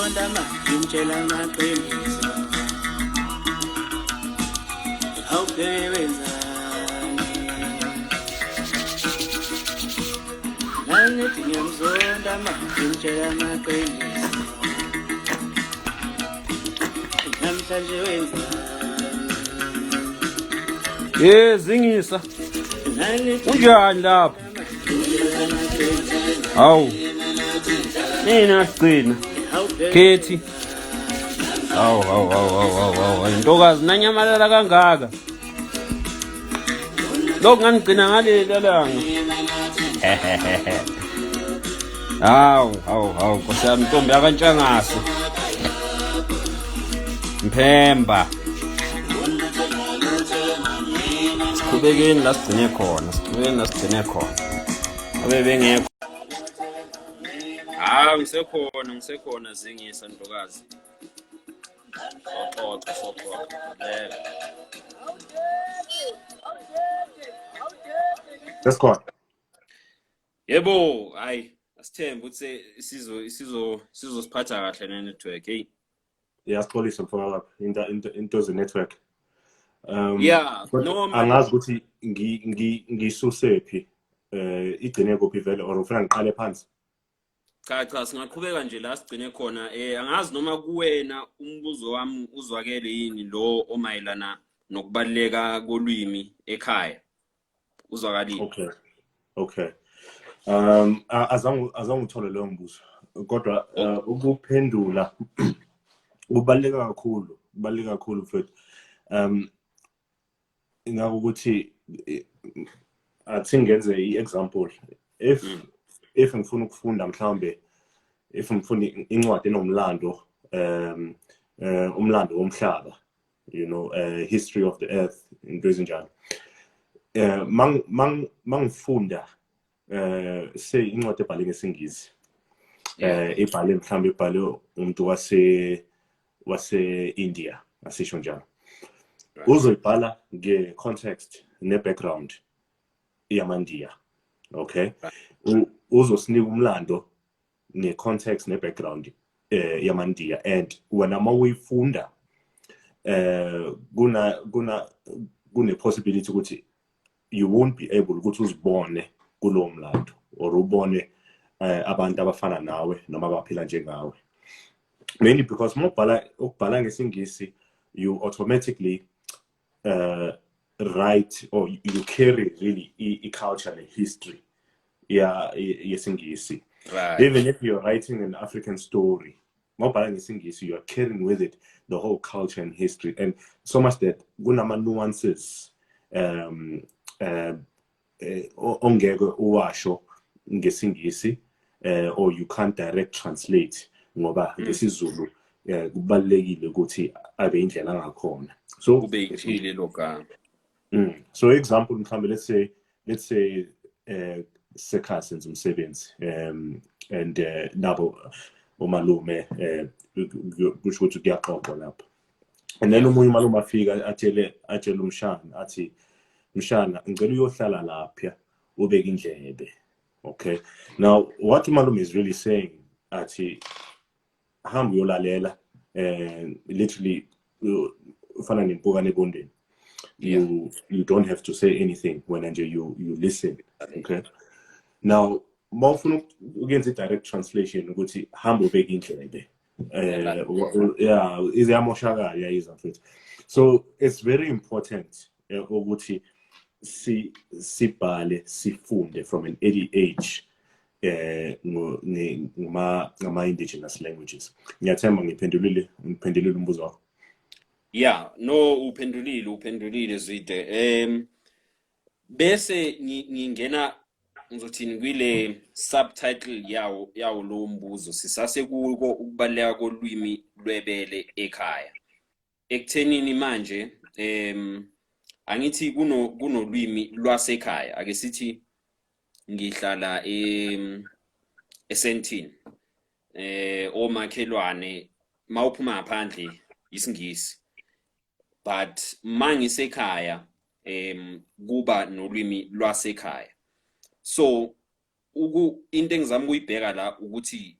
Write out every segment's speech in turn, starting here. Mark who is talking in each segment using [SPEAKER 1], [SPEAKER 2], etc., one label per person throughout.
[SPEAKER 1] ngiyamzonda manje ngitshela amaqiniso awubheke wenzani nangithi ngiyamzonda manje ngitshela amaqiniso namhlanje wenzani
[SPEAKER 2] Zingisa. Unjani lapho? Hawu. Nina sigcina. Kethi. Hawu. Intokazi nanyamalala kangaka. Lokho ngangigcina ngaleli langa. Hawu. Nkosiyami Ntombi yakantshangase. Mphemba. Siqhubekeni la sigcine khona. Abe bengekho. Ngisekhona Zingisa ntokazi. Soxoxa.
[SPEAKER 3] That's good.
[SPEAKER 2] Yebo, hayi, asithembe ukuthi sizosiphatha kahle network, hey.
[SPEAKER 3] Yeah, asixolisa mfowethu into ze network.
[SPEAKER 2] Yeah,
[SPEAKER 3] no angazi ukuthi ngisusephi igcine kuphi vele or ufuna ngiqale phansi.
[SPEAKER 2] Cha singaqhubeka nje la sigcine khona angazi noma kuwena umbuzo wami uzwakele yini lo omayelana nokubaluleka kolimi ekhaya uzwakalini.
[SPEAKER 3] Okay. Azange uthole leyo mbuzo kodwa ukuphendula kubaluleka kakhulu mfethu. Ngakuthi athi ngenze i-example if ngifuna ukufunda mhlambe if ngifuna incwadi enomlando umlando womhlaba, you know, history of the earth into ezinjalo, mangifunda say incwadi ebhale ngesingisi ebhale mhlambe ebhale umuntu wase India asisho njalo, uzoyibhala nge-context ne-background yamandiya, okay? Uzosinika umlando ne-context ne-background yamandiya, and wena ma uyifunda kune-possibility ukuthi you won't be able ukuthi uzibone kulowo mlando or ubone abantu abafana nawe noma abaphila njengawe, mainly because ukubhala ngesingisi you automatically write or you carry really a culture and history yesingisi.
[SPEAKER 2] Right.
[SPEAKER 3] Even if you're writing an African story, you are carrying with it the whole culture and history, and so much that kunama nuances ongeke uwasho ngesingisi or you can't direct translate ngoba ngesizulu kubalekile ukuthi abe indlela ngakhona. So
[SPEAKER 2] kube ichile loka.
[SPEAKER 3] So example mhlambe let's say sekhaya senza umsebenzi and nabo umalume kusho ukuthi kuyaxoxwa lapha, and then umunye umalume afika atshele umshana athi mshana ngicela uyohlala lapha ubeke indlebe. Okay, now what umalume is really saying athi hamba uyolalela literally ufana nempukane ebondeni. You don't have to say anything when you listen. Okay, now mawufuna ukuyenza direct translation ukuthi hamba ubeke indlebe izamoshakala yayiza mfethu. So it's very important ukuthi sibhale sifunde from an early age ngama indigenous languages. Ngiyathemba ngiphendulile umbuzo wakho.
[SPEAKER 2] Yeah, no, uphendulile Zwide. Bese ngingena ngizothini kwile subtitle yawo lo mbuzo sisase kuko ukubaleka kolwimi lwebele ekhaya. Ekuthenini manje angithi kunolwimi lwasekhaya, ake sithi ngihlala eSentini omakhelwane mawuphuma ngaphandle isingisi, but mangisekhaya kuba nolwimi lwasekhaya. So into engizama ukuyibheka la ukuthi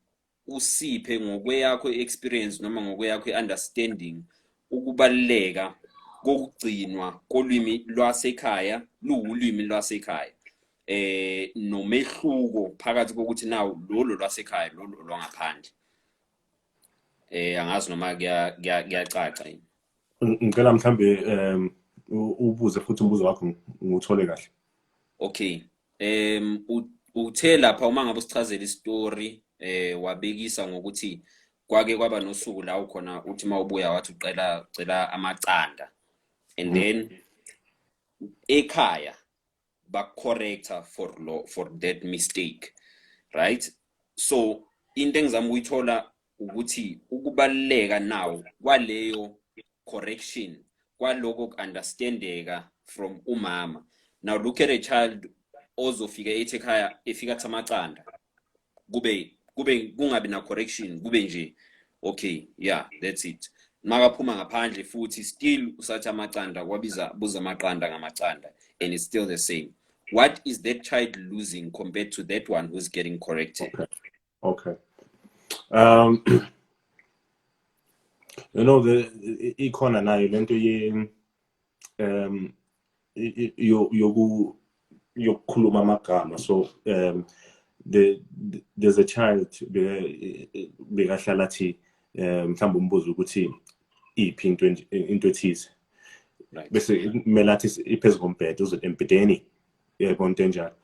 [SPEAKER 2] usiphe ngokweyakho experience noma ngokweyakho understanding ukubaluleka kokugcinwa kolimi lwasekhaya luwulimi lwasekhaya nomehluko phakathi kokuthi nawo lolo lwasekhaya lolo lwangaphandle angazi noma kuyacaca yini.
[SPEAKER 3] Ngicela mhlambe ubuze futhi umbuzo wakho nguthole kahle.
[SPEAKER 2] Okay. Uthe lapha uma ngabe usichazela istory wabekisa ngokuthi kwake kwaba nosuku la ukhona uthi mawubuya wathi ucela amacanda and then ekhaya corrector for that mistake, right? So into engizama ukuyithola ukuthi ukubaluleka nawo kwaleyo correction kwaloko understandeka from umama. Now look at a child ozofika ekhaya efika thamacanda kube kungabi na correction kube nje okay yeah that's it. Makaphuma ngaphandle futhi still usathi amacanda kwabiza buza amaqanda ngamacanda and it's still the same. What is that child losing compared to that one who's getting corrected?
[SPEAKER 3] Okay. You know, ikhona nayo lento yokukhuluma amagama. So there's a child bekahlala athi mhlawumbe umbuzo ukuthi iphi into ethize bese kumele athi iphezulu kombhede uzothi empedeni yabona into enjalo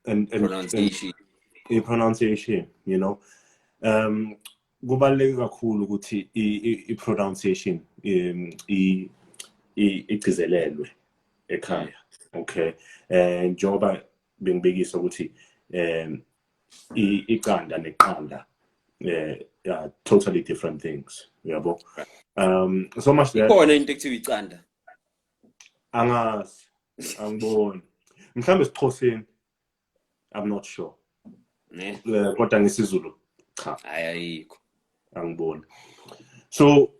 [SPEAKER 3] and pronunciation, you know, kubaluleke kakhulu ukuthi i-pronunciation igcizelelwe ekhaya. Okay, njengoba bengibekisa ukuthi iqanda neqanda are totally different things, yabo. So much that
[SPEAKER 2] ikhona into ekuthiwa iqanda
[SPEAKER 3] angazi angiboni mhlambe siXhoseni, I'm not sure
[SPEAKER 2] ne
[SPEAKER 3] kodwa ngesizulu cha
[SPEAKER 2] ayikho
[SPEAKER 3] angiboni. So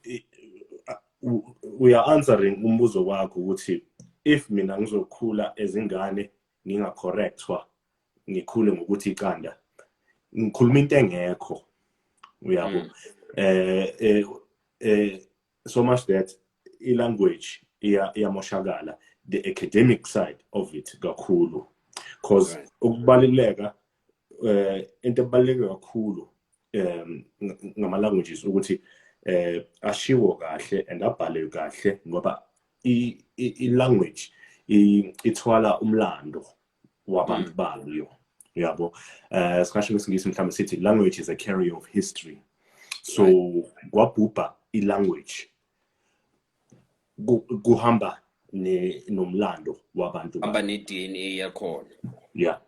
[SPEAKER 3] we are answering umbuzo wakho ukuthi if mina ngizokhula ezingane ngingacorrectwa ngikhule ngokuthi iqanda ngikhuluma into engekho uyabo. So much that i-language iyamoshakala, the academic side of it kakhulu, because ukubaluleka into ebaluleke kakhulu ngama-languages ukuthi ashiwo kahle and abhalwe kahle ngoba i-language ithwala umlando wabantu bayo yabo. Sikasho ngesingisi mhlawumbe sithi language is a carrier of history. So kwabhubha i-language kuhamba nomlando wabantu
[SPEAKER 2] hamba ne-DNA yakhona.
[SPEAKER 3] Yeah.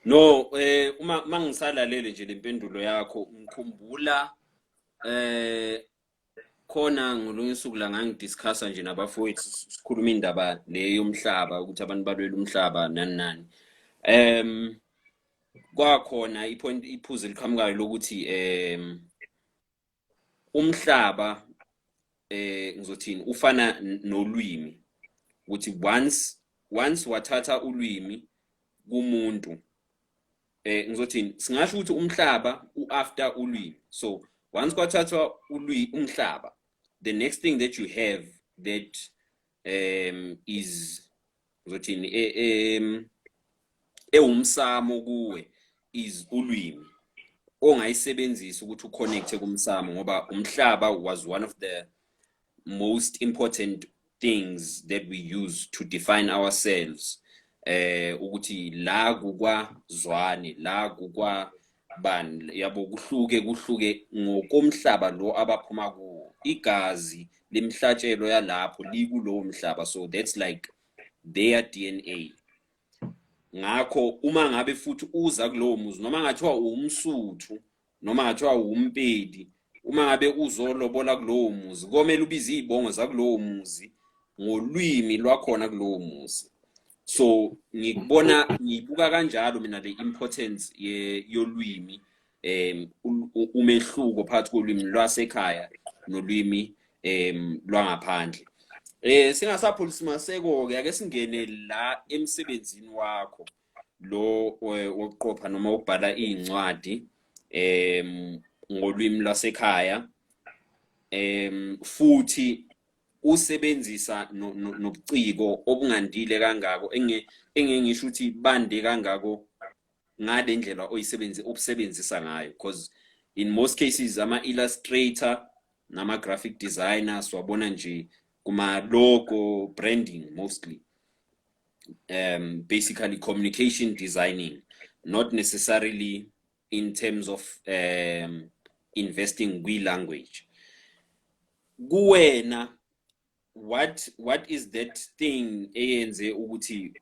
[SPEAKER 2] No, uma mangisalalele nje lempendulo yakho ngikhumbula khona ngolunye usuku la ngangidiscussa nje nabafowethu sikhuluma indaba le yomhlaba ukuthi abantu balwela umhlaba nani kwakhona iphuzu eliqhamukayo lokuthi umhlaba ngizothini ufana nolwimi ukuthi once wathatha ulwimi kumuntu ngizothini singasho ukuthi umhlaba after ulwimi. So once kwathathwa umhlaba, the next thing that you have that is ngizothini umsamo kuwe is ulwimi ongayisebenzisa ukuthi uconnecte kumsamo ngoba umhlaba was one of the most important things that we use to define ourselves. Ukuthi la kukwazwane la kukwabani yabo kuhluke ngokomhlaba lo abaphuma kuwo igazi lemhlatshelo yalapho likulowo mhlaba. So that's like their DNA. Ngakho uma ngabe futhi uza kulowo muzi noma ngathiwa umsuthu noma ngathiwa umpedi uma ngabe uzolobola kulowo muzi komele ubize izibongo zakulowo muzi ngolwimi lwakhona kulowo muzi. So ngibuka kanjalo mina le importance yolwimi umehluko phakathi kolwimi lwasekhaya nolwimi lwangaphandle. Singasapholisi maseko ke ake singene la emsebenzini wakho lo wokuqopha noma ukubhala incwadi ngolwimi lwasekhaya futhi usebenzisa nobuciko obungandile kangako engengisho ukuthi bande kangako ngale ndlela obusebenzisa ngayo, because in most cases ama illustrator nama graphic designers wabona nje kuma logo branding mostly, basically communication designing, not necessarily in terms of investing kwi language. Kuwena, what is that thing eyenze ukuthi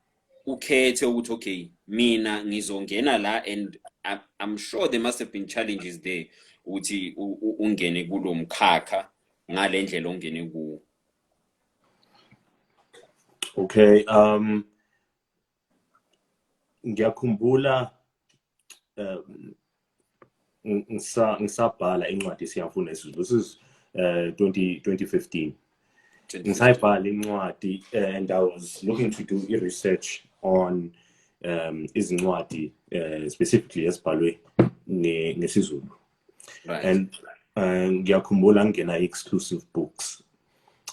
[SPEAKER 2] ukhethe ukuthi okay mina ngizongena la, and I'm sure there must have been challenges there ukuthi ungene kulo mkhakha ngale ndlela ongene kuwo?
[SPEAKER 3] Okay, ngiyakhumbula ngisabhala incwadi siyafuna isiZulu. This is 2015. Ngisayibhala incwadi, and I was looking to do research on izincwadi specifically esibhalwe ngesiZulu.
[SPEAKER 2] Right.
[SPEAKER 3] And ngiyakhumbula ngena exclusive books,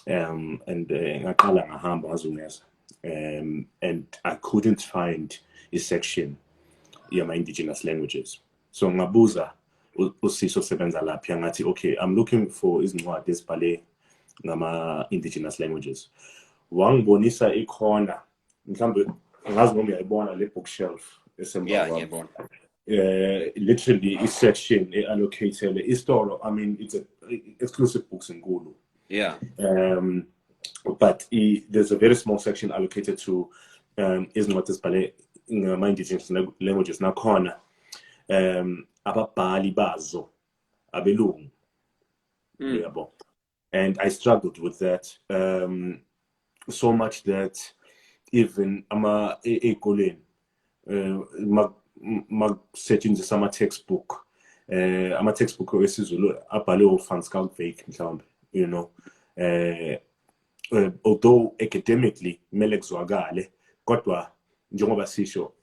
[SPEAKER 3] and ngaqala ngahamba ngazungeza, and I couldn't find a section yama indigenous languages. So ngabuza usiso sebenza lapha ngathi okay, I'm looking for izincwadi ezibhale ngama indigenous languages. Wangibonisa ikhona, mhlambe ngazi noma uyayibona le bookshelf esemva.
[SPEAKER 2] Yeah, ngiyabona.
[SPEAKER 3] Literally a section allocated istolo. I mean, it's a exclusive books in Gulu.
[SPEAKER 2] Yeah.
[SPEAKER 3] But there's a very small section allocated to izincwadi ezibhale ngama indigenous languages nakhona ababhali bazo abelungu. Yabo. And I struggled with that so much that even ekoleni setshenziswa ama-textbook ama-textbook wesiZulu abhalwe uFran Schalkwyk mhlawumbe, you know, although academically kumele kuzwakale, kodwa njengoba sisho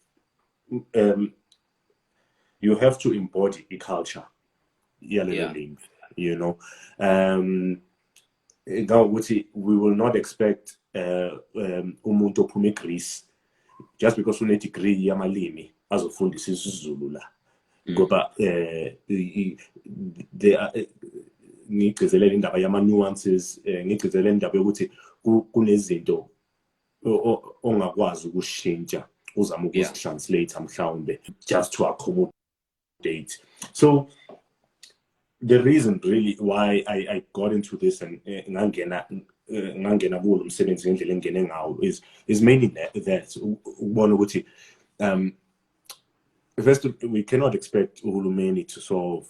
[SPEAKER 3] you have to embody i-culture yalelo limi, you know. We will not expect umuntu ophuma eGreece just because une degree yamalimi azofundisa isiZulu la, ngoba ngigcizelela indaba yama nuances, ngigcizelela indaba yokuthi kunezinto ongakwazi ukushintsha uzama ukuzitranslate mhlawumbe just to accommodate. So the reason really why I got into this and ngangena kulo umsebenzi ngendlela engene ngawo is mainly that ubona ukuthi first we cannot expect uhulumeni to solve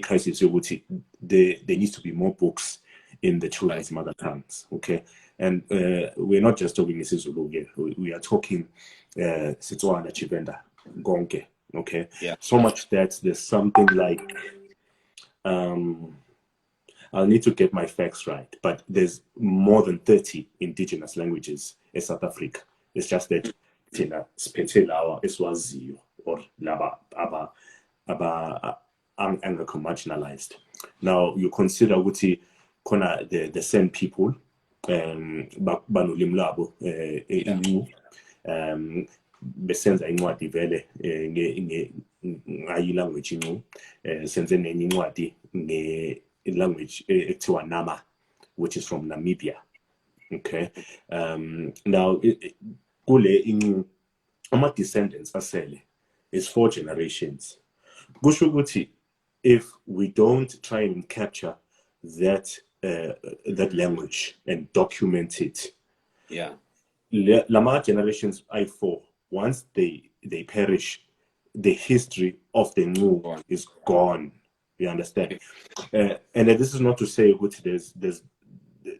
[SPEAKER 3] crisis yokuthi there needs to be more books in the children's mother tongues, okay? And we're not just talking isiZulu here, we are talking Setswana, Tshivenda, Gonke. Okay.
[SPEAKER 2] Yeah.
[SPEAKER 3] So much that there's something like I'll need to get my facts right, but there's more than 30 indigenous languages in South Africa. It's just that Tina Spetelawa Iswazio or Laba Aba Anglo marginalized. Now you consider Wuti Kona the same people Banulim Labo besenza incwadi vele ngayi language inu senze nenye incwadi nge language ekuthiwa Nama, which is from Namibia. Okay. Now kule ama descendants asele is 4 generations. Kusho ukuthi if we don't try and capture that language and document it, lama generations I4, once they perish, the history of the new is gone. You understand? And this is not to say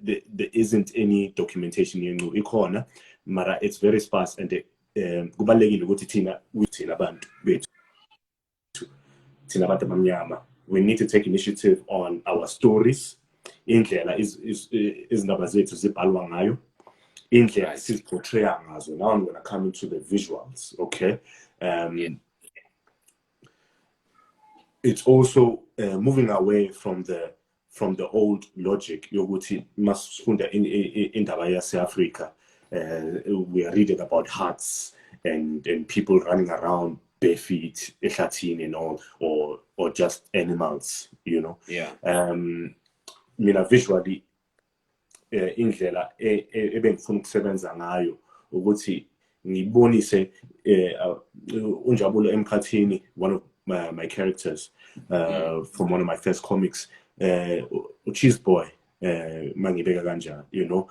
[SPEAKER 3] there isn't any documentation in new corner, mara it's very sparse, and kubalulekile ukuthi thina abantu bethu thina abantu abamnyama we need to take initiative on our stories, indlela izindaba zethu zibhalwa ngayo, indlela siziportray ngazo. Now I'm going to come into the visuals, okay? it's also moving away from the old logic yokuthi masifunda indaba yase-Africa, we are reading about huts and people running around bare feet ehlathini and all, or just animals, you know. Mina visually indlela ebengifuna ukusebenza ngayo ukuthi ngibonise unjabulo emkhathini, one of my characters from one of my first comics, Cheese Boy, mangibeka kanjani, you know,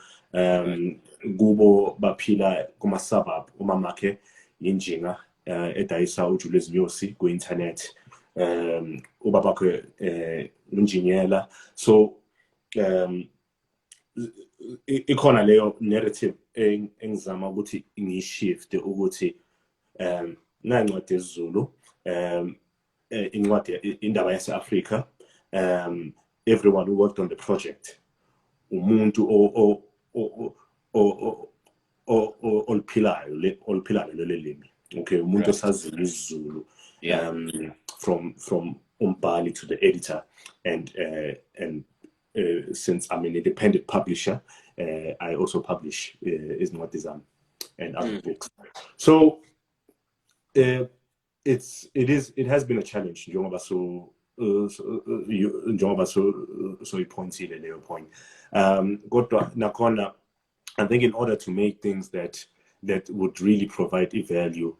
[SPEAKER 3] kubo baphila kuma suburb, umamakhe injinga edayisa ujulo ezinyosi ku internet, ubabakhe unjiniyela. So ikhona leyo narrative engizama ukuthi ngishift ukuthi nancwadi yesiZulu, incwadi indaba yase-Africa, everyone who worked on the project umuntu oliphilayo lelo limi, okay, umuntu osaziyo isiZulu, from umbhali to the editor, and since I'm an independent publisher, I also publish izincwadi zami and other books. So it has been a challenge njengoba so ipointile leyo point, kodwa nakhona I think in order to make things that would really provide value,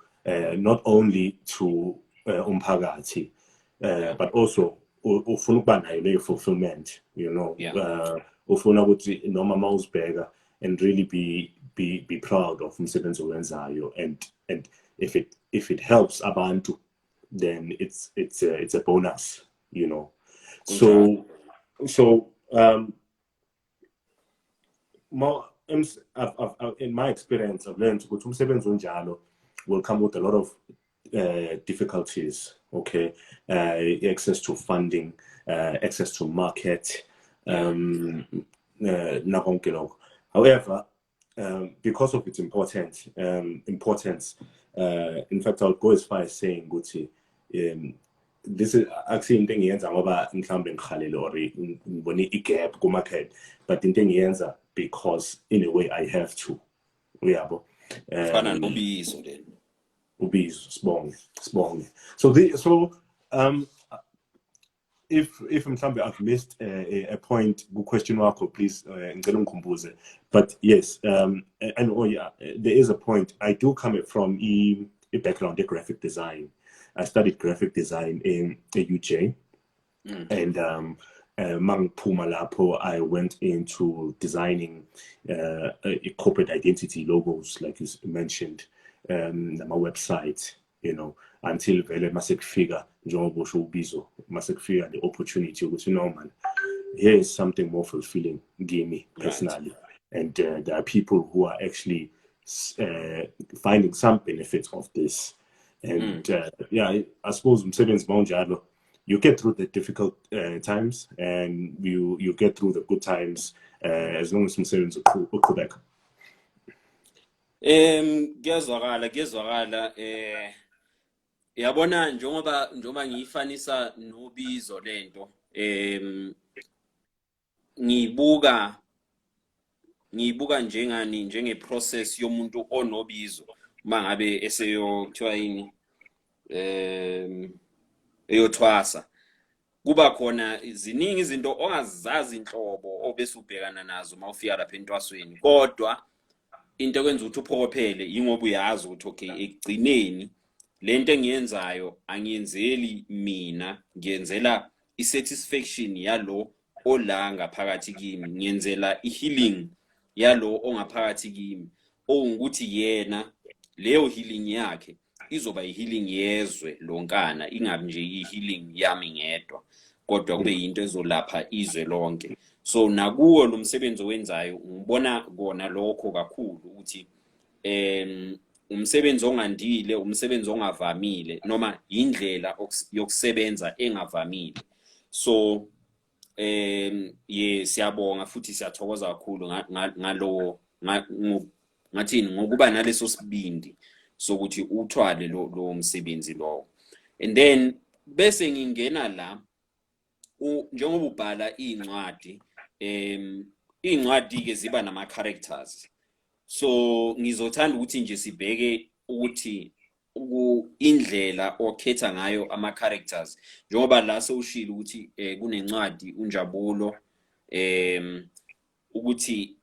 [SPEAKER 3] not only to umphakathi, but also ufuna ukuba nayo leyo fulfillment, you know, ufuna ukuthi noma mawuzibheka and really be proud of umsebenzi owenzayo, and if it helps abantu, then it's a bonus, you know. So I've in my experience, I've learned ukuthi umsebenzi onjalo will come with a lot of difficulties, okay, access to funding, access to market, however, because of its importance, in fact, I'll go as far as saying, Guti, this is actually in thing yenza ngoba mhlambe ngikhalele or ngibone igap ku market, but in thing yenza because in a way I have to, uyabo.
[SPEAKER 2] Fana nobizo then.
[SPEAKER 3] Ubizo, sibonge. So if mhlambe I've missed a point, good question wakho, please ngicela ungikhumbuze. But yes, and there is a point. I do come from a background in graphic design. I studied graphic design in UJ, and Mangpuma lapho, I went into designing corporate identity logos, like you mentioned, my website, you know, until vele masekufika njengoba usho ubizo, masekufika the opportunity ukuthi no man, here is something more fulfilling, give me personally, and there are people who are actually finding some benefits of this, and I suppose umsebenzi mawunjalo, you get through the difficult times, and you get through the good times, as long as umsebenzi uqhubeka.
[SPEAKER 2] Kuyezwakala yabona njengoba ngiyifanisa nobizo lento, ngibuka njenge process yomuntu onobizo mangabe kuthiwa yini, eyothwasa, kuba khona ziningi izinto ongazazi inhlobo obese ubhekana nazo mawufika lapha entwasweni, kodwa into ekwenza ukuthi uphokophele ingoba uyazi ukuthi okay, ekugcineni lento engiyenzayo angiyenzeli mina, ngiyenzela isatisfaction yalo ola ngaphakathi kimi, ngiyenzela healing yalo ongaphakathi kimi, ukuthi yena leyo healing yakhe izoba healing yezwe lonkana, ingabi nje healing yami ngedwa, kodwa kube into ezolapha izwe lonke. So nakuwo lo msebenzi owenzayo ngibona kona lokho kakhulu ukuthi umsebenzi ongandile, umsebenzi ongavamile, noma indlela yokusebenza engavamile. So siyabonga futhi siyathokoza kakhulu ngalo ngathini ngokuba naleso sibindi sokuthi uthwale lo msebenzi lo. And then bese ngingena la njengoba ubhala incwadi incwadi ke ziba nama characters, so ngizothanda ukuthi nje sibheke ukuthi indlela okhetha ngayo ama characters, njengoba la sewushilo ukuthi kunencwadi unjabulo, ukuthi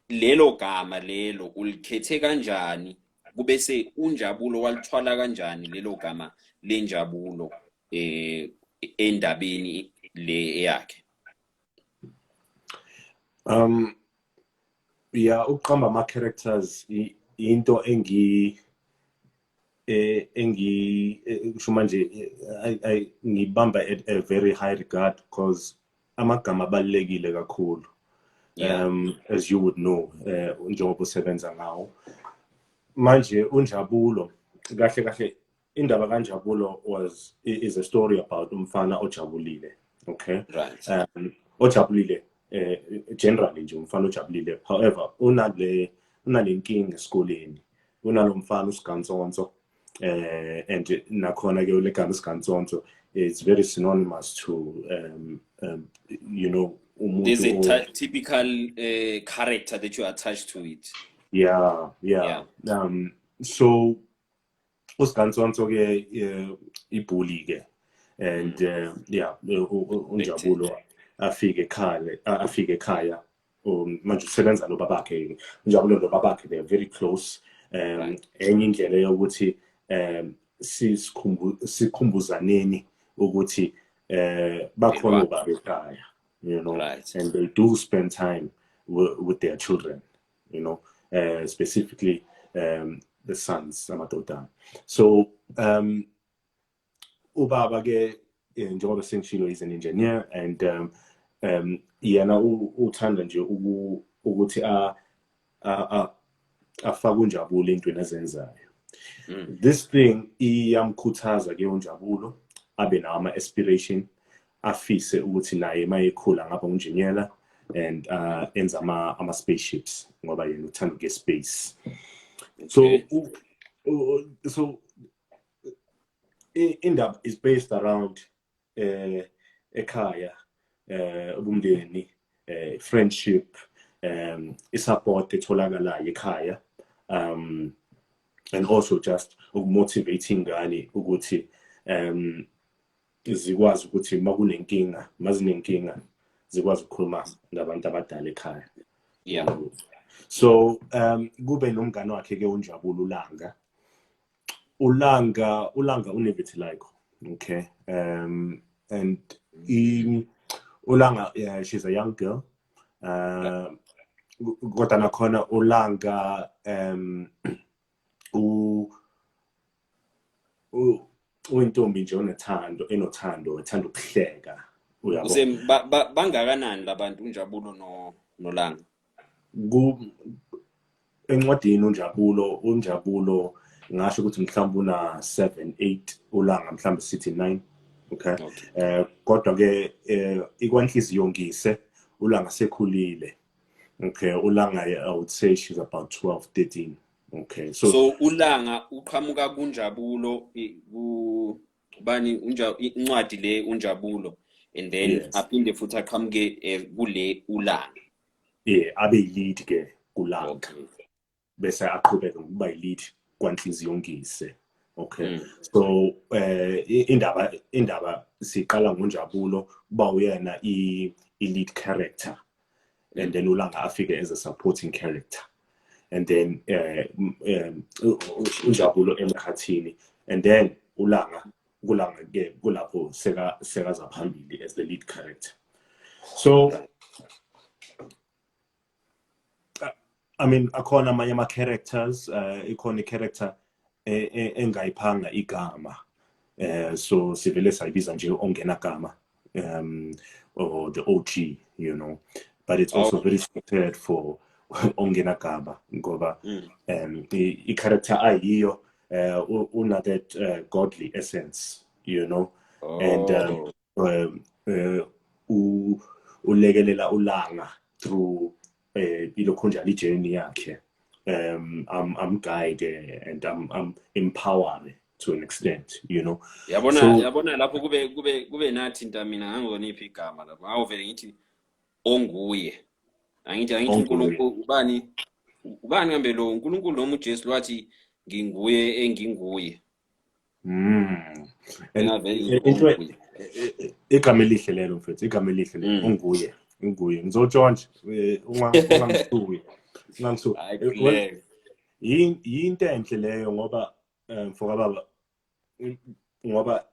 [SPEAKER 2] lelo gama lelo ulikhethe kanjani, kube se unjabulo walithwala kanjani lelo gama lenjabulo endabeni le yakhe.
[SPEAKER 3] Yeah, uqamba ama characters into kusho manje ngibamba at a very high regard because amagama abalekile kakhulu. As you would know, njengoba usebenza ngawo manje unjabulo kahle indaba kanjabulo is a story about umfana ojabulile, okay,
[SPEAKER 2] right.
[SPEAKER 3] Ojabulile generally nje umfana ojabulile, however unalenkinga esikoleni, unalomfana usigantsonto, and nakhona ke ulegama usigantsonto is very synonymous to you know,
[SPEAKER 2] there's a typical character that you attach to it.
[SPEAKER 3] Yeah. So usigantsonto ke ibhuli ke, and yeah, unjabulo afike ekhaya manje usebenza no babakhe, unjabulo no babakhe, they are very close. Enye indlela yokuthi sikhumbuzaneni ukuthi bakhona ubaba ekhaya, you know, right. And they do spend time with their children, you know, specifically the sons, amadoda. So ubaba ke njengoba sengishilo is an engineer, and yena uthanda nje ukuthi afake unjabulo entweni azenzayo. This thing iyamkhuthaza ke unjabulo abe nawo ama aspiration, afise ukuthi naye mayekhula ngaba unjiniyela and enza ama spaceships ngoba yena uthanda ke space. Okay. So indaba is based around ekhaya, ubumndeni, friendship, isupport etholakalayo ekhaya, and also just motivating ingane ukuthi zikwazi ukuthi makunenkinga, mazinenkinga zikwazi ukukhuluma nabantu abadala ekhaya.
[SPEAKER 2] Yeah.
[SPEAKER 3] So kube nomngane wakhe ke unjabulo ulanga unevitiligo, okay, and ulanga, yeah, she's a young girl, kodwa nakhona ulanga uyintombi nje enothando, ethanda ukuhleka, uyabo.
[SPEAKER 2] Bangakanani labantu unjabulo nolanga?
[SPEAKER 3] Encwadini unjabulo ngasho ukuthi mhlawumbe una 7, 8, ulanga mhlawumbe sithi 9, okay. Kodwa ke ikwanhliziyo ngise ulanga sekhulile, okay. Ulanga, I would say she's about 12, 13, okay.
[SPEAKER 2] So ulanga uqhamuka kunjabulo bani incwadi le unjabulo, and then yes, aphinde futhi aqhamuke kule ulanga.
[SPEAKER 3] Yeah, abe lead ke kulanga. Okay. Bese aqhubeka ukuba lead kwanhliziyo ngise, okay. So indaba siqala ngonjabulo kuba uyena I lead character, and then ulanga afike as a supporting character, and then unjabulo emkhathini, and then kulanga ke kulapho sekaza phambili as the lead character. So I mean, akhona amanye ama characters, ikhona character engayiphanga igama, so sivele sayibiza nje ongena gama, or the OG, you know, but it's also very prepared for ongena gama ngoba i-character ayiyo una that godly essence, you know, and ulekelela ulanga through ilokhunjani journey yakhe. I'm guided and I'm empowered to an extent, you know.
[SPEAKER 2] Yabona lapho kube nathi ntamina ngangizoniphi igama lapho awuvele ngithi onguye angithi uNkulunkulu ubani ngambe lo uNkulunkulu noma uJesu lwathi nginguye enginguye
[SPEAKER 3] igama elihle lelo mfethu igama elihle lelo onguye ngizotshontsha ungangisuki yinto enhle leyo ngoba mfoka baba ngoba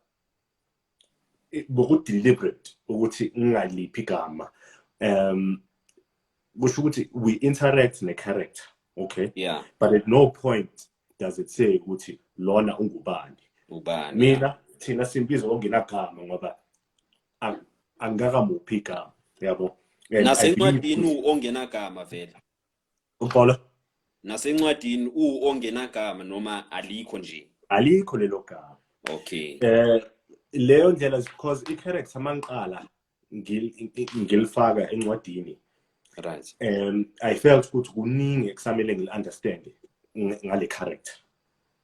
[SPEAKER 3] deliberate ukuthi ngingaliphi igama kusho ukuthi we interact ne-character, okay?
[SPEAKER 2] Yeah.
[SPEAKER 3] But at no point does it say ukuthi lona ungubani. Mina thina simbiza ongenagama ngoba angakamuphi igama, yabo.
[SPEAKER 2] Nasencwadini ongenagama vele.
[SPEAKER 3] Upholo?
[SPEAKER 2] Nasencwadini ongenagama noma alikho nje.
[SPEAKER 3] Alikho lelo gama.
[SPEAKER 2] Okay.
[SPEAKER 3] Leyo ndlela is because i-character mangiqala ngilifaka encwadini.
[SPEAKER 2] Right.
[SPEAKER 3] I felt ukuthi kuningiekusamele ngil-understand ngale character.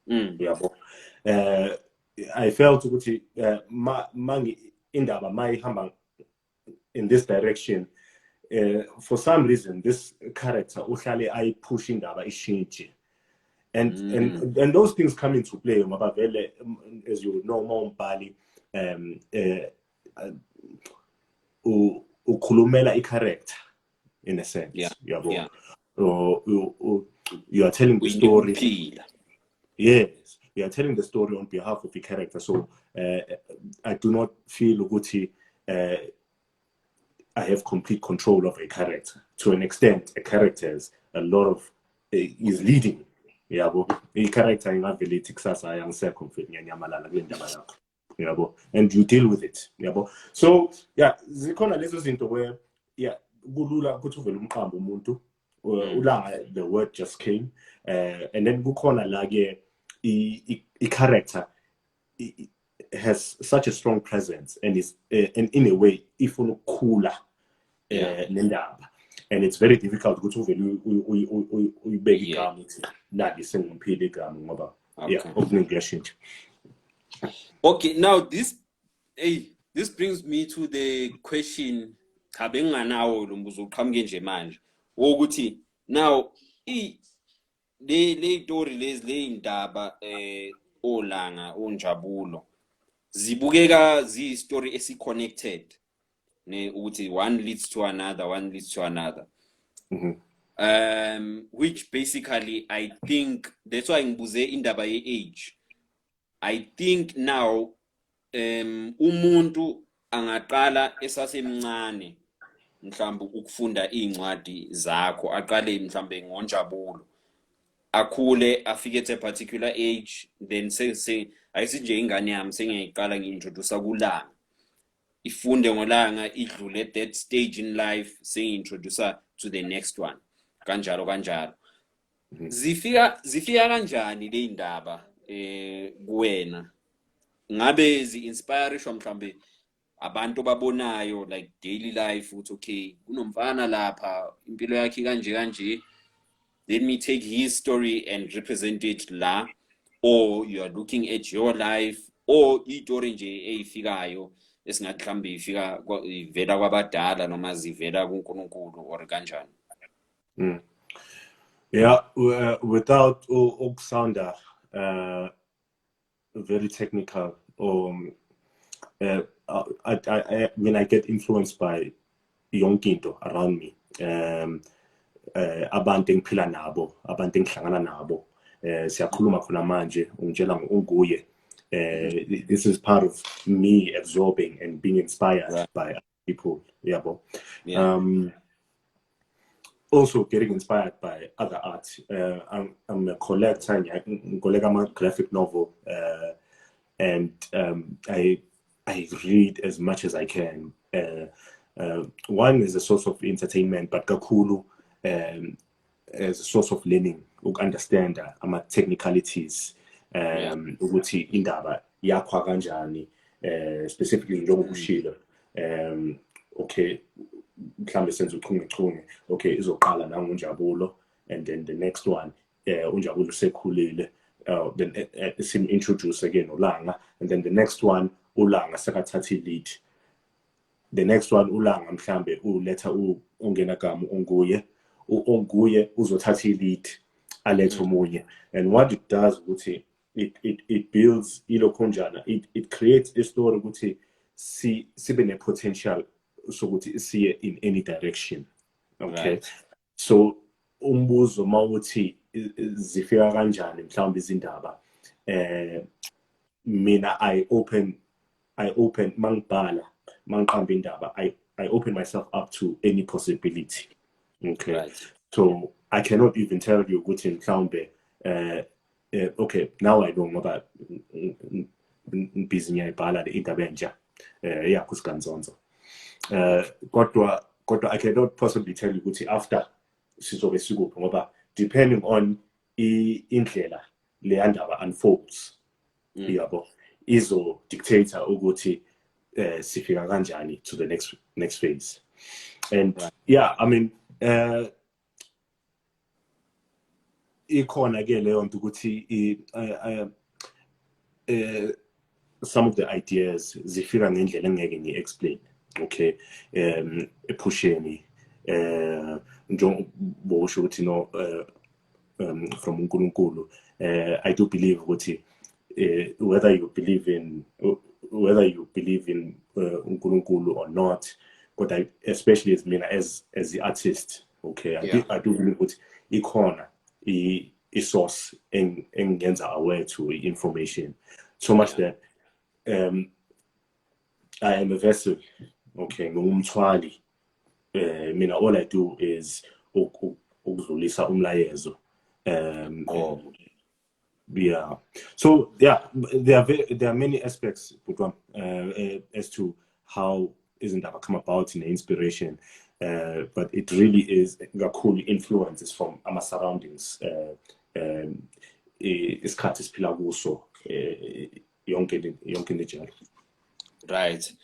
[SPEAKER 3] Yabo. I felt ukuthi indaba mayihamba in this direction, for some reason this character uhlale ayipush indaba ishintshe. And those things come into play ngoba vele as you know umbhali ukhulumela i-character in a sense. Yabo. You are telling the story. Yes, we are telling the story on behalf of the character. So I do not feel ukuthi I have complete control of a character. To an extent, a character has a lot of is leading. Yabo, a character ingavele kusasa yangisekho mfethu ngiyanyamalala kule ndaba yakho. Yabo, and you deal with it. Yabo. So yeah, zikhona lezo zinto where kulula ukuthi uvele umqambo umuntu ulanga the word just came and then kukhona la ke i character has such a strong presence and is and in a way ifuna ukukhula nendaba, and it's very difficult ukuthi uvele uyibeke igama ukuthi nali sengumphile igama ngoba okuningi kuyashintsha.
[SPEAKER 2] Okay, now this brings me to the question chabe nganawo lo mbuzo uqhamuke nje manje wokuthi now le story le indaba olanga onjabulo zibukeka zi story esi-connected ne ukuthi one leads to another which basically I think that's why ngibuze indaba ye-age. I think now umuntu angaqala esasemncane mhlawumbe ukufunda incwadi zakho aqale mhlawumbe ngonjabulo akhule afike at a particular age, then say ayisinje ingane yami sengiyiqala ngiintroduce kulanga ifunde ngolanga idlule that stage in life sengiintroduce to the next one kanjalo zifika kanjani le indaba kuwena ngabe zi-inspire mhlawumbe abantu babonayo like daily life uthi okay kunomfana lapha impilo yakhe kanje let me take his story and represent it la, or you are looking at your life or istory nje eyifikayo esingathi mhlambe ifika ivela kwabadala noma zivela kuNkulunkulu or kanjani.
[SPEAKER 3] Yeah, without sound very technical or when I get influenced by yonke into around me, abantu engiphila nabo, abantu engihlangana nabo, siyakhuluma khona manje ungitshela unguye. This is part of me absorbing and being inspired by other people. Yabo. Also getting inspired by other art. I'm a collector. I'm a graphic novel, and I read as much as I can. One is a source of entertainment, but kakulu as a source of learning. Understand technicalities. Ukuthi indaba yakho kanjani, specifically njengokushilo. Okay, mhlambe senze uchungechunge. Okay, izoqala nangonjabulo, and then the next one unjabulo sekhulile then sim introduce again ulanga, and then the next one ulanga sekathatha lead. The next one ulanga mhlambe uletha ungenagama onguye uzothatha lead aletha omunye. And what it does ukuthi it builds ilokhonjana, it creates a story ukuthi sibe ne potential sokuthi siye in any direction. Okay,
[SPEAKER 2] Right.
[SPEAKER 3] so umbuzo mawuthi zifika kanjani mhlawumbe izindaba, mina I open mangibhala mangiqamba indaba, I open myself up to any possibility. Okay,
[SPEAKER 2] Right.
[SPEAKER 3] so I cannot even tell you ukuthi mhlawumbe okay, now I know ngoba busy ngiyayibhala le indaba entsha yakho sikanzonzo. Kodwa I cannot possibly tell you ukuthi after sizobe sikuphi ngoba depending on indlela le ndaba unfolds, yabo, izo dictator ukuthi sifika kanjani to the next phase. And
[SPEAKER 2] right.
[SPEAKER 3] Yeah, I mean ikhona ke leyo nto ukuthi some of the ideas zifika ngendlela engeke ngi-explain. Okay, ephusheni njengoba usho ukuthi no from uNkulunkulu, I do believe ukuthi whether you believe in uNkulunkulu or not, but especially as mina as the artist, okay, I do believe ukuthi ikhona i-source engenza aware to information so much that I am a vessel. Okay, ngumthwali. Mina all I do is ukudlulisa umlayezo. Yeah. So yeah, there are many aspects as to how izindaba come about in the inspiration, but it really is kakhulu influences from our surroundings. Isikhathi siphila kuso yonke njalo.
[SPEAKER 2] Right.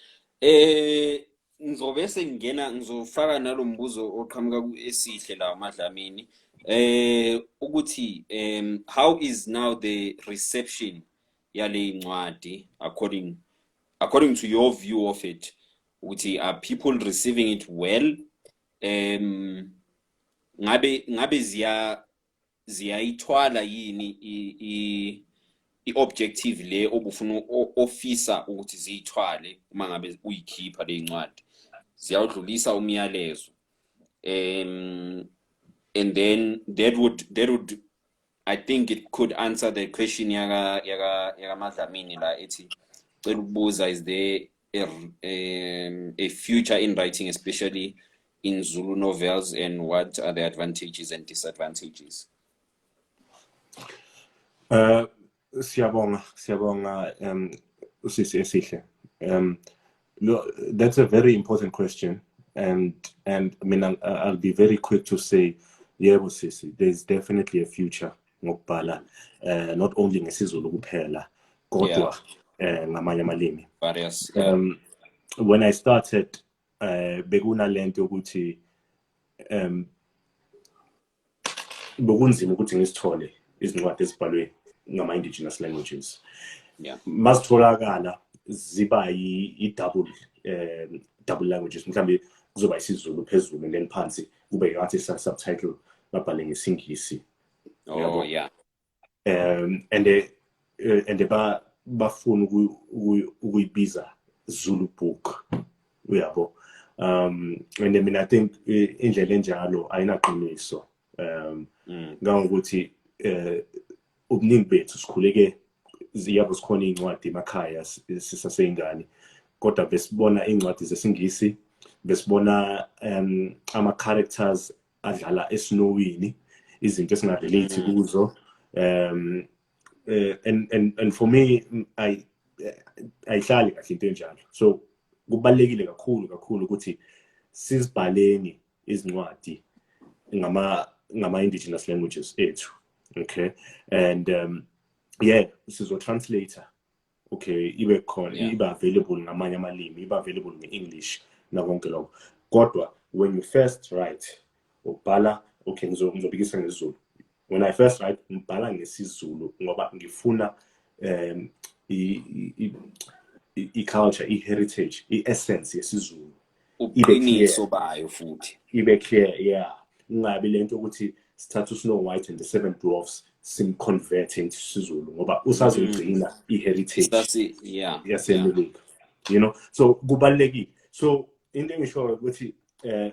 [SPEAKER 2] Ngizobe sengena ngizofaka nalombuzo oqhamuka esihle la Madlamini. Ukuthi how is now the reception yale incwadi according to your view of it? Ukuthi are people receiving it well? Ngabe ziyayithwala yini i-objective le obufuna ofisa ukuthi ziyithwale uma ngabe uyikhipha le incwadi, ziyawudlulisa umyalezo, and then that would I think it could answer the question yaka Madlamini la ethi cela ukubuza, is there a future in writing, especially in Zulu novels, and what are the advantages and disadvantages?
[SPEAKER 3] Siyabonga usisi esihle. That's a very important question, and I mean I'll be very quick to say, yebo sisi, there's definitely a future ngokubhala, not only ngesizulu kuphela kodwa ngamanye amalimi.
[SPEAKER 2] Various.
[SPEAKER 3] When I started bekuna lento ukuthi bekunzima ukuthi ngisithole izincwadi ezibhalwe ngama-indigenous languages. Mazitholakala ziba i-double languages, mhlawumbe kuzoba isizulu phezulu and then phansi kube ngathi subtitle babhale ngesingisi.
[SPEAKER 2] Oh yeah.
[SPEAKER 3] And they bafuna ukuyibiza Zulu book, uyabo. And I mean I think indlela enjalo ayinaqiniso, ngokuthi ubuningi bethu sikhuleke ziyabo sikhona incwadi emakhaya sisaseyingane, kodwa besibona incwadi zesingisi, besibona ama characters adlala esinowini, izinto esingarelate kuzo, and for me ayihlali kahle into enjalo. So kubalekile kakhulu ukuthi sizibhaleni izincwadi ngama indigenous languages ethu. Okay, and yeah, sizo translator, okay, ibe khona, iba available ngamanye amalimi, iba available nge-English nakonke lokho. Kodwa when you first write ubhala, okay, ngizobikisa ngesiZulu, when I first write ngibhala ngesizulu ngoba ngifuna i-culture, i-heritage, i-essence yesizulu
[SPEAKER 2] ubuqiniso bayo futhi
[SPEAKER 3] ibe clear, yeah. Ungabi lento ukuthi sithatha uSnow White and the Seven Dwarfs simconvert into isiZulu ngoba usazogcina i-heritage yaseMelika, you know. So kubalulekile. So into engisho ukuthi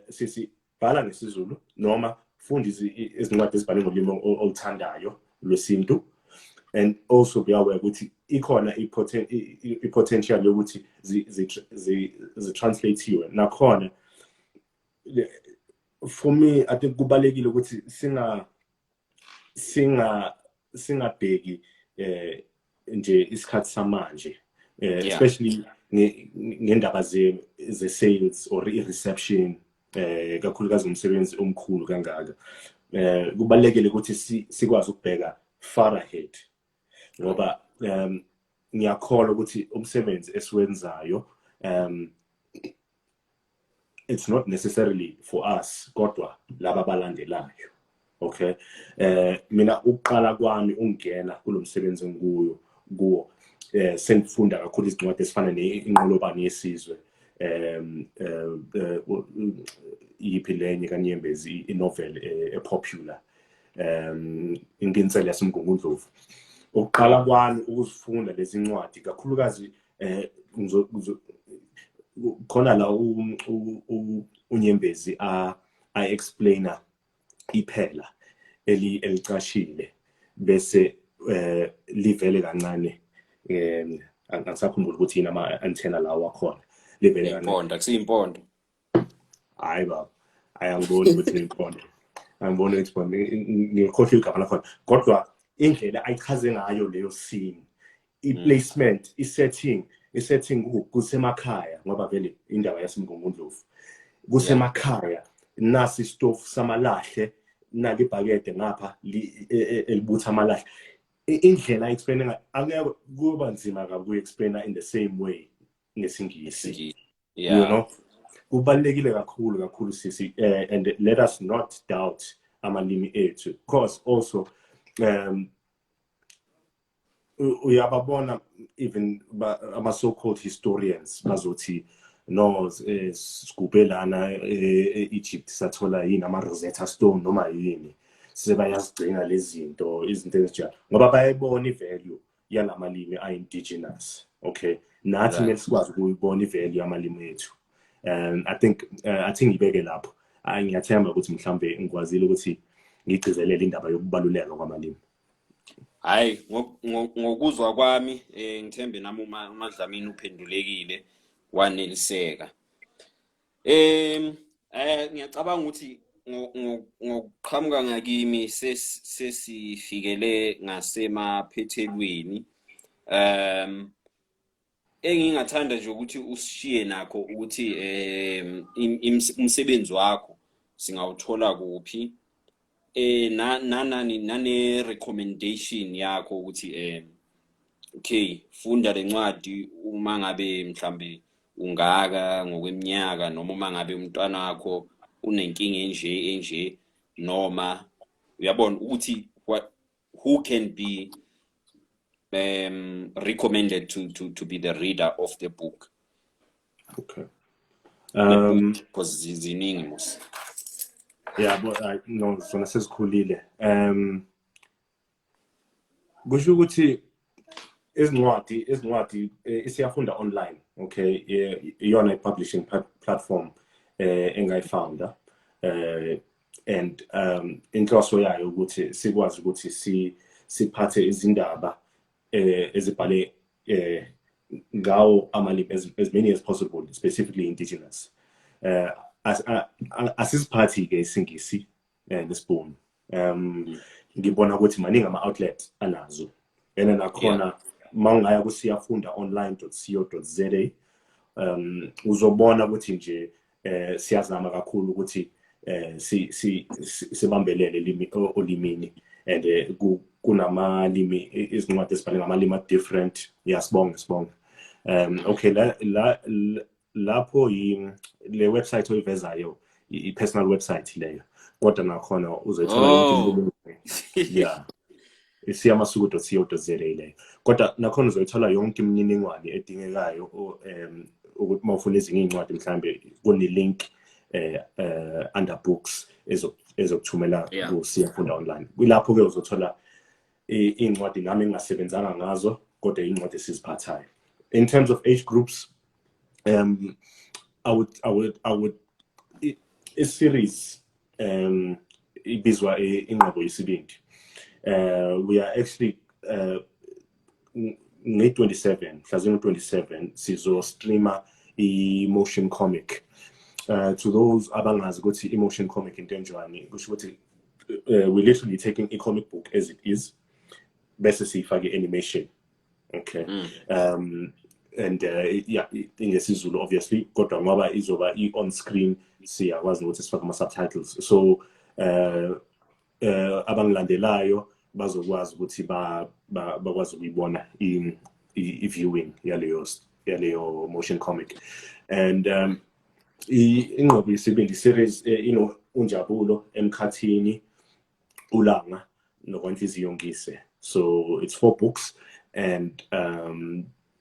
[SPEAKER 3] sisibhala ngesizulu noma funda izincwadi ezibhalwe ngolimi oluthandayo lwesintu, and also be aware ukuthi ikhona i-potential yokuthi zi-translate-iwe nakhona. For me, I think kubalulekile ukuthi singabheki nje isikhathi samanje, especially ngendaba ze-sales or i-reception, kakhulukazi umsebenzi omkhulu kangaka. Kubalulekile ukuthi sikwazi ukubheka far ahead ngoba ngiyakholwa ukuthi umsebenzi esiwenzayo it's not necessarily for us kodwa laba balandelayo. Okay, mina uqala kwami ungena kulomsebenzi kuwo sengifunda kakhulu izincwadi ezifana neInqolobane Yesizwe, yiphi lenye kaNyembezi, i-novel epopular, Inkinsela yaseMgungundlovu. Uqala kwami ukuzifunda lezi ncwadi kakhulukazi khona la uNyembezi a-explainer iphela elicashile bese livele kancane, angisakhumbula ukuthi yini ama-antenna lawo akhona, livele kancane
[SPEAKER 2] kusiyimpondo.
[SPEAKER 3] Hayi baba, ayangiboni ukuthi impondo, angiboni ukuthi ngikhohlwe igama lakhona, kodwa indlela ayichaze ngayo leyo scene, i-placement, i-setting kusemakhaya ngoba vele indaba yaseMgungundlovu kusemakhaya, nasi isitofu samalahle, nali ibhakede ngapha elibutha amalahle. Indlela ayexplain angeke kuba nzima kabi uku-explainer in the same way ngesingisi, you know. Kubalulekile kakhulu sisi, and let us not doubt amalimi ethu, because also uyababona even ama so-called historians bazothi no sigubhe lana e-Egypt sathola yini ama-Rosetta Stone noma yini, sebayazigcina lezi zinto, izinto ezinjalo ngoba bayayibona i-value yalamalimi a-indigenous. Okay, nathi mele sikwazi ukuyibona i-value yamalimi ethu. I think ngibeke lapho. Ngiyathemba ukuthi mhlambe ngikwazile ukuthi ngigcizelele indaba yokubaluleka kwamalimi.
[SPEAKER 2] Hayi, ngokuzwa kwami ngithembe nami uMadlamini uphendulekile waneliseka. Ngiyacabanga ukuthi ngokuqhamuka ngakimi sesifikele ngasemaphethelweni. Engingathanda nje ukuthi usishiye nakho ukuthi umsebenzi wakho singawuthola kuphi, nane recommendation yakho ukuthi okay, funda lencwadi uma ngabe mhlambe ungaka ngokweminyaka, noma uma ngabe umntwana wakho unenkinga enje noma uyabona ukuthi who can be recommended to be the reader of the book.
[SPEAKER 3] Okay.
[SPEAKER 2] Because ziningi mos.
[SPEAKER 3] Yeah, but no, zona sesikhulile. Kusho ukuthi izincwadi isiyafunda online. Okay, iyona i-publishing platform engayifounder, and inhloso yayo ukuthi sikwazi ukuthi siphathe izindaba ezibhale ngawo amalimi as many as possible, specifically indigenous. Asisiphathi-ke isingisi nesibhunu. Ngibona ukuthi maningi ama-outlet anazo, and nakhona mawungaya kusiyafunda online.co.za, uzobona ukuthi nje siyazama kakhulu ukuthi sibambelele olimini, and kunamalimi izincwadi ezibhalwe ngamalimi different. Sibonga. Okay, lapho le website oyivezayo i-personal website leyo, kodwa nakhona uzoyithola yonke
[SPEAKER 2] Oh.
[SPEAKER 3] imininingwane. Yeah. isiyamasuku.co.za leyo. Kodwa nakhona uzoyithola yonke imininingwane edingekayo ukuthi mawufuna ezinye incwadi mhlambe kune-link under books ezokuthumela ku-Siyafunda online. Kulapho-ke uzothola iy'ncwadi nami engingasebenzanga ngazo kodwa iy'ncwadi esiziphathayo. In terms of age groups, I would series ibizwa inqobo yesibindi. We are actually nge-27 mhlazini 27 sizo-streama i-motion comic. To those abangazi ukuthi i-motion comic into enjani, kusho ukuthi we're literally taking a comic book as it is bese siyifake animation. Okay. And yeah, ingesiZulu obviously kodwa ngoba izoba on screen siyakwazi ukuthi sifake ama-subtitles. So abangilandelayo bazokwazi ukuthi bakwazi ukuyibona i-viewing yaleyo motion comic. And inqobo yesibindi series unjabulo emkhathini ulanga nokwanhliziyo ngise. So it's 4 books and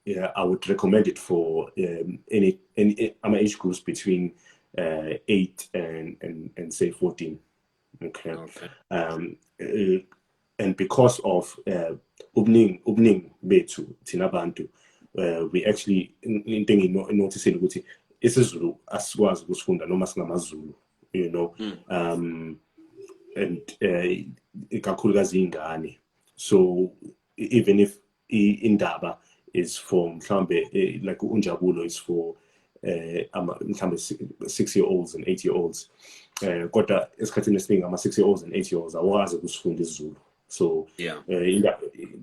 [SPEAKER 3] yeah, I would recommend it for any age groups between 8 and say 14. Okay. And because of ubuningi bethu thina abantu, we actually into enginoticile ukuthi isiZulu asikwazi ukusifunda noma singamaZulu, you know. And ikakhulukazi ingane. So even if indaba is for mhlambe like unjabulo is for mhlambe 6-year-olds and 8-year-olds, kodwa esikhathini esiningi ama-6-year-olds and 8-year-olds awazi ukusifunda isiZulu. So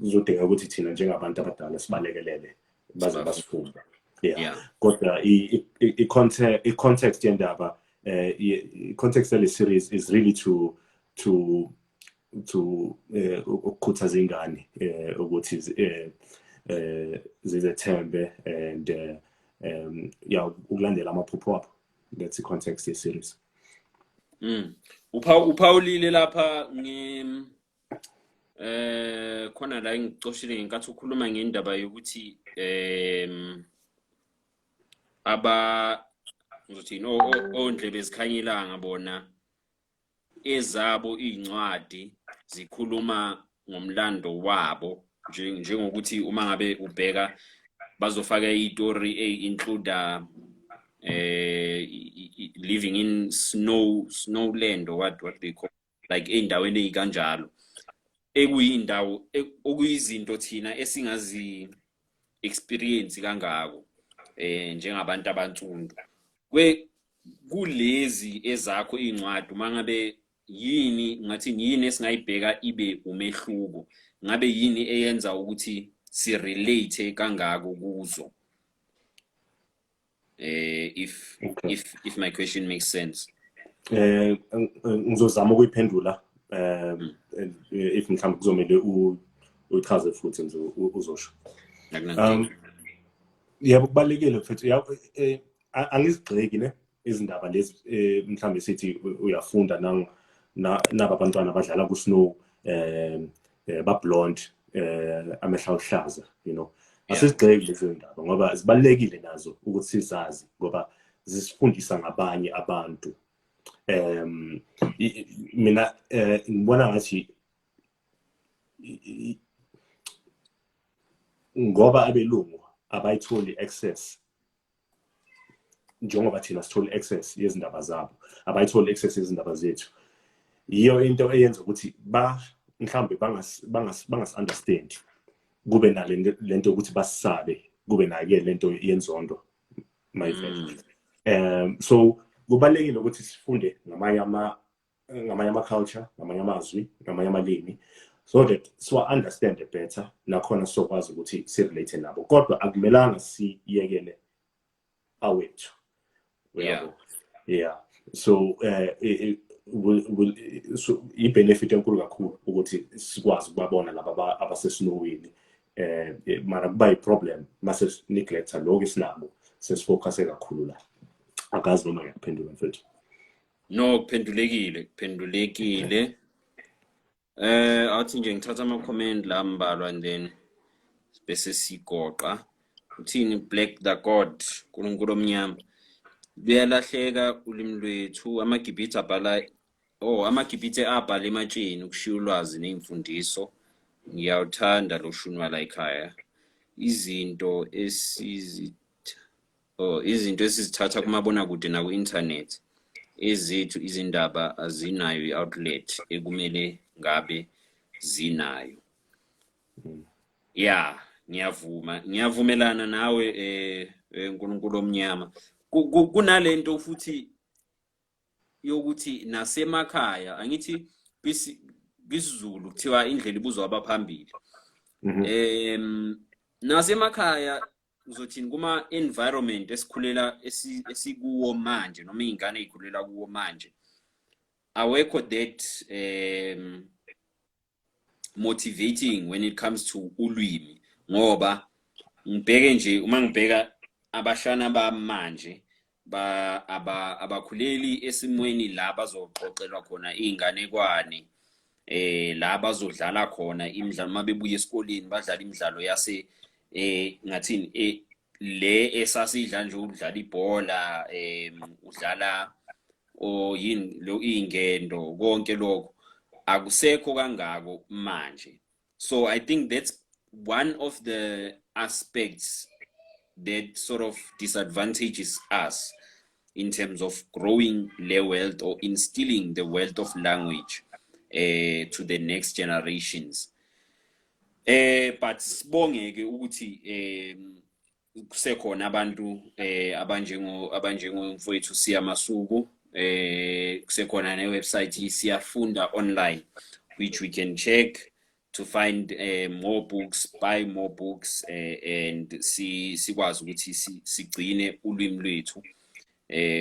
[SPEAKER 3] kuzodinga ukuthi thina njengabantu abadala sibalekelele baze basifunda. Kodwa i-context yendaba, i-context yale series is really to ukukhuthaza ingane ukuthi zizethembe and ukulandela amaphupho abo. That's the context of the series.
[SPEAKER 2] Uphawulile lapha khona la ngicoshile ngenkathi ukhuluma ngendaba yokuthi ngizothini ondlebe ezikhanyilanga bona ezabo incwadi zikhuluma ngomlando wabo, njengokuthi uma ngabe ubheka bazofaka istory include living in snowland or what they call, like endaweni ezikanjalo ekuyindawo okuyizinto thina esingazi experience kangako njengabantu abantsundu. Kulezi ezakho incwadi mangabe yini ngathi yini esingayibheka ibe umehluko, ngabe yini eyenza ukuthi si relate kangako kuzo? If my question makes sense.
[SPEAKER 3] Ngizozama ukuyiphendula if mhlawumbe kuzomela uchaze futhi nje uzosho. Yebo, kubalekile mfethu. Angizigxeki ne izindaba lezi mhlawumbe sithi uyafunda naba abantwana abadlala ku snow ba blonde amehla uhlaza, you know. Asizigxeki lezi ndaba ngoba zibalekile nazo ukuthi sizazi ngoba zisifundisa ngabanye abantu. Mina ngibona ngathi ngoba abelungu abayitholi access njengoba thina sithole access yezindaba zabo, abayitholi access yezindaba zethu. Yiyo into eyenza ukuthi mhlambe bangas understand, kube nalento ukuthi basabe, kube nayo lento yenzondo, my friend. So kubalekile ukuthi sifunde ngamanye ama culture, ngamanye amazwi, ngamanye amalimi, so that understand it better, nakhona sokwazi ukuthi si relate nabo, kodwa akumelanga siyekele awethu. So so i-benefit enkulu kakhulu ukuthi sikwazi ukubabona laba abasesinowini, mara kuba i-problem mase neglecta lokho esinabo, sesifocuse kakhulu la. Akazi noma ngiyaphendula mfethu.
[SPEAKER 2] No, kuphendulekile. Athi nje ngithatha ama-comment la mbalwa and then bese sigoqa. Uthini Black the God, uNkulunkulu omnyama. Luyalahleka ulimi lwethu, amagibhithe abhala ematsheni ukushiya ulwazi nezimfundiso. Ngiyawuthanda lo shunwa la ekhaya. Izinto esizithatha kumabonakude na ku-internet ezethu izindaba azinayo i-outlet ekumele ngabe zinayo. Yeah, ngiyavumelana nawe uNkulunkulu omnyama. Kunalento futhi yokuthi nasemakhaya angithi bisiZulu kuthiwa indlela ibuzwa abaphambili. Nasemakhaya uzothini kuma environment esikhulela esikuwo manje noma izingane ezikhulela kuwo manje, awekho that motivating when it comes to ulwimi, ngoba ngibheke nje uma ngibheka abashana bamanje abakhuleli esimweni la bazoxoxelwa khona izinganekwane, la bazodlala khona imidlalo mabebuya esikoleni badlala imidlalo yase ngathini le esasidla nje ukudlala ibhola, udlala yini lo ingendo, konke lokho akusekho kangako manje. So I think that's one of the aspects that sort of disadvantages us in terms of growing the wealth or instilling the wealth of language to the next generations. But sibongeke ukuthi kusekhona abantu abanjengoMfowethu Siya Masuku, kusekhona ne-website Siyafunda online, which we can check to find more books, buy more books, and sikwazi ukuthi sigcine ulimi lwethu.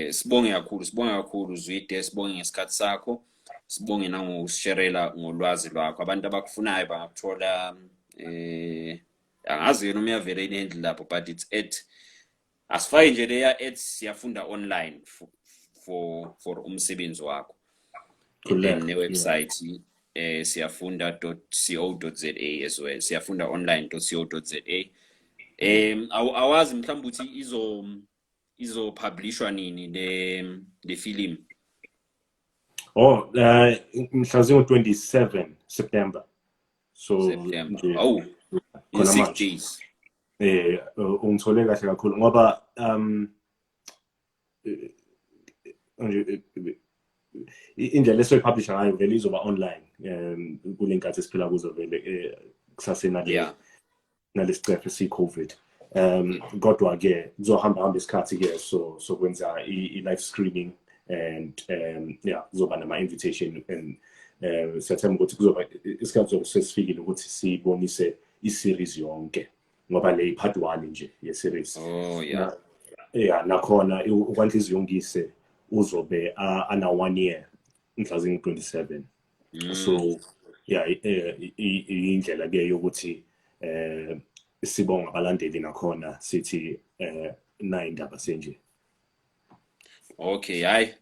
[SPEAKER 2] Sibonge kakhulu Zwide, sibonge ngesikhathi sakho, sibonge nangokusharela ngolwazi lwakho. Abantu abakufunayo bangakuthola angazi noma uyavela inendle lapho, but it's asifake nje leya Siyafunda online for umsebenzi wakho. Then ne-website siyafunda.co.za as well, siyafundaonline.co.za. Awazi mhlawumbe ukuthi izo-publishwa nini le film?
[SPEAKER 3] Mhla zingo-27 September. So
[SPEAKER 2] September. In 6 days.
[SPEAKER 3] Ungithole kahle kakhulu ngoba indlela esoyipublisha ngayo vele izoba online kule nkathi esiphila kuzo vele kusasena nalesicefe si-COVID. Kodwa-ke kuzohamba isikhathi-ke so kwenza i-live screening and kuzoba nama-invitation and siyathemba ukuthi kuzoba isikhathi zobe sesifikile ukuthi sibonise i-series yonke ngoba le part 1 nje ye-series. Nakhona uKwanhliziyo Ngise uzobe ana 1 year mhla zingu-27. So indlela ke yokuthi sibonga abalandeli nakhona sithi na indaba senje.
[SPEAKER 2] Okay, hayi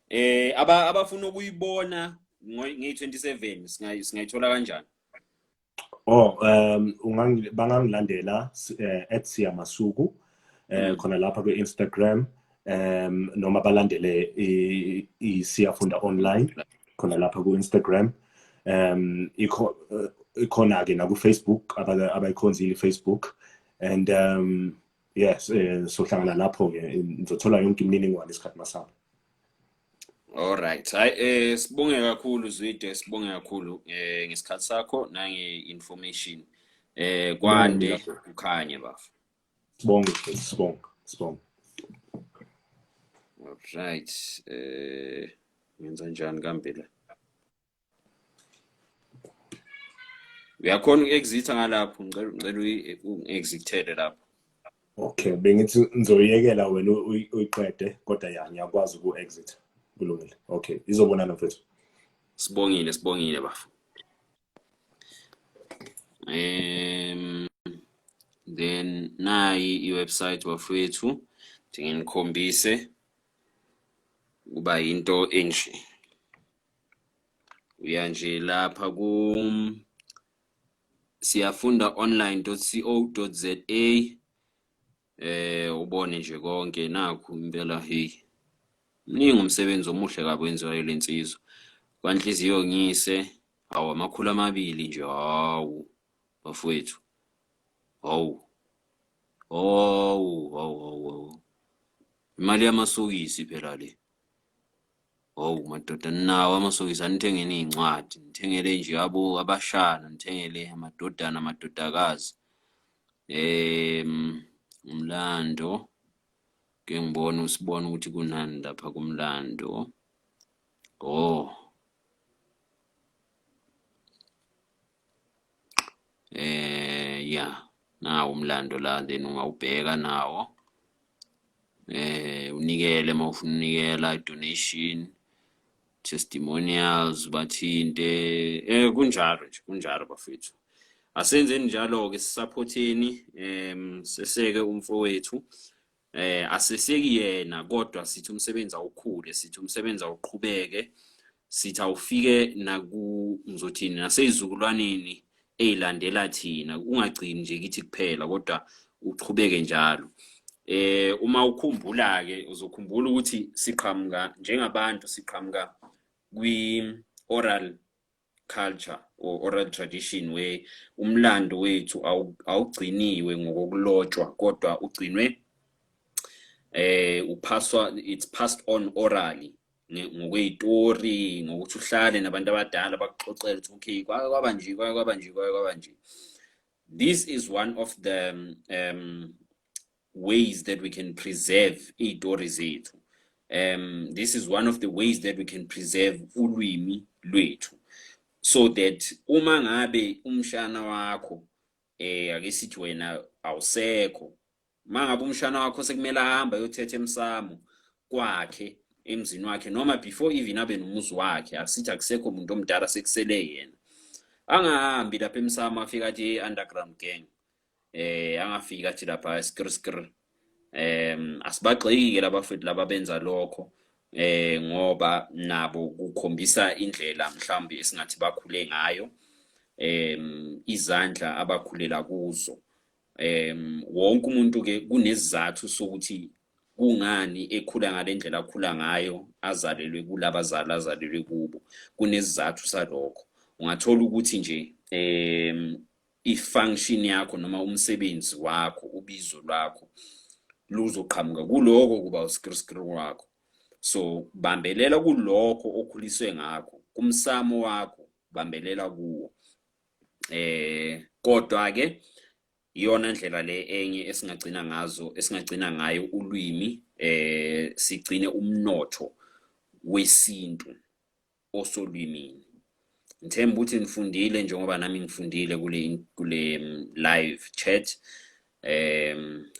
[SPEAKER 2] abafuna ukuyibona nge-27 singayithola kanjani?
[SPEAKER 3] Bangangilandela @Siya Masuku khona lapha ku-Instagram, noma balandele Siyafunda online khona lapha ku-Instagram. Ikhona-ke na ku-Facebook abayikhonzile i-Facebook, and yes, sohlangana lapho-ke ngizothola yonke imininingwane isikhathi masabo.
[SPEAKER 2] Alright, hayi sibonge kakhulu Zwide, sibonge kakhulu ngesikhathi sakho nange-information. Kwande kukhanye bafu. Sibonge. Alright, ngenza njani kaMpila? Uyakhona uku-exita ngalapho, ngicela uyi-exitele lapho.
[SPEAKER 3] Okay, bengithi ngizoyekela wena uyiqede kodwa ngiyakwazi uku-exit. Kulungile. Okay, izobonana mfethu.
[SPEAKER 2] Sibongile bafu. Then nayi i-website bafowethu ngikhombise kuba into enje. uya nje lapha ku siyafunda online.co.za ubone nje konke nakho impela hey mningi umsebenzi omuhle kabi wenziwa lensizwa kwanhliziyo ngise awu 200 nje hawu bafowethu hawu imali yamasokisi phela le hawu madoda nawo amasokisi anithengeni incwadi nithengele nje yabo abashana nithengele amadodana amadodakazi umlando ke ngibona usibona ukuthi kunani lapha kumlando yeah nawo umlando la then ungawubheka nawo unikele mawufuna unikela donation testimonials bathinte kunjalo bafethu asenzeni njalo ke sisupporteni seseke umfowethu aseseki yena kodwa sithi umsebenzi awukhule sithi umsebenzi awuqhubeke sithi awufike naku ngizothini nasezizukulwaneni ezilandela thina ungagcini nje kithi kuphela kodwa uqhubeke njalo uma ukhumbula ke uzokhumbula ukuthi siqhamuka njengabantu siqhamuka kwi oral culture or oral tradition where umlando wethu awugciniwe ngokulotshwa kodwa ugcinwe it's passed on orally ngokwezitori ngokuthi uhlale nabantu abadala bakuxoxela ukuthi okay kwaba nje. This is one of the ways that we can preserve izitori zethu. This is one of the ways that we can preserve ulwimi lwethu so that uma ngabe umshana wakho ake sithi wena awusekho mangabe umshana wakho sekumele ahamba yothetha emsamo kwakhe emzini wakhe noma before even abe nomuzi wakhe asithi akusekho umuntu omdala sekusele yena angahambi lapha emsamo afika athi underground gang angafika athi lapha skr asibagxeki labafethu laba benza lokho ngoba nabo kukhombisa indlela mhlawumbe esingathi bakhule ngayo izandla abakhulela kuzo wonke umuntu ke kunezizathu sokuthi kungani ekhula ngalendlela akhula ngayo azalelwe kulabazali azalelwe kubo kunezizathu salokho ungathola ukuthi nje ifunction yakho noma umsebenzi wakho ubizo lwakho luzoqhamuka kuloko kuba uskr wakho so bambelela kuloko okhuliswe ngakho kumsamo wakho bambelela kuwo kodwa ke iyona ndlela le enye esingagcina ngayo ulwimi sigcine umnotho wesintu osolwimini ngithemba ukuthi nifundile njengoba nami ngifundile kule live chat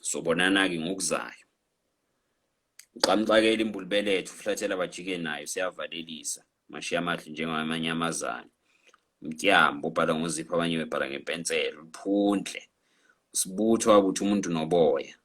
[SPEAKER 2] sobonana ke ngokuzayo uqamxakela imbulubelethu uflathela bajike nayo siyavalelisa mashiya amahle njengamanyamazana umtyambo ubhala ngozipha abanye bebhala ngepensela uphundle sibutho ukuthi umuntu noboya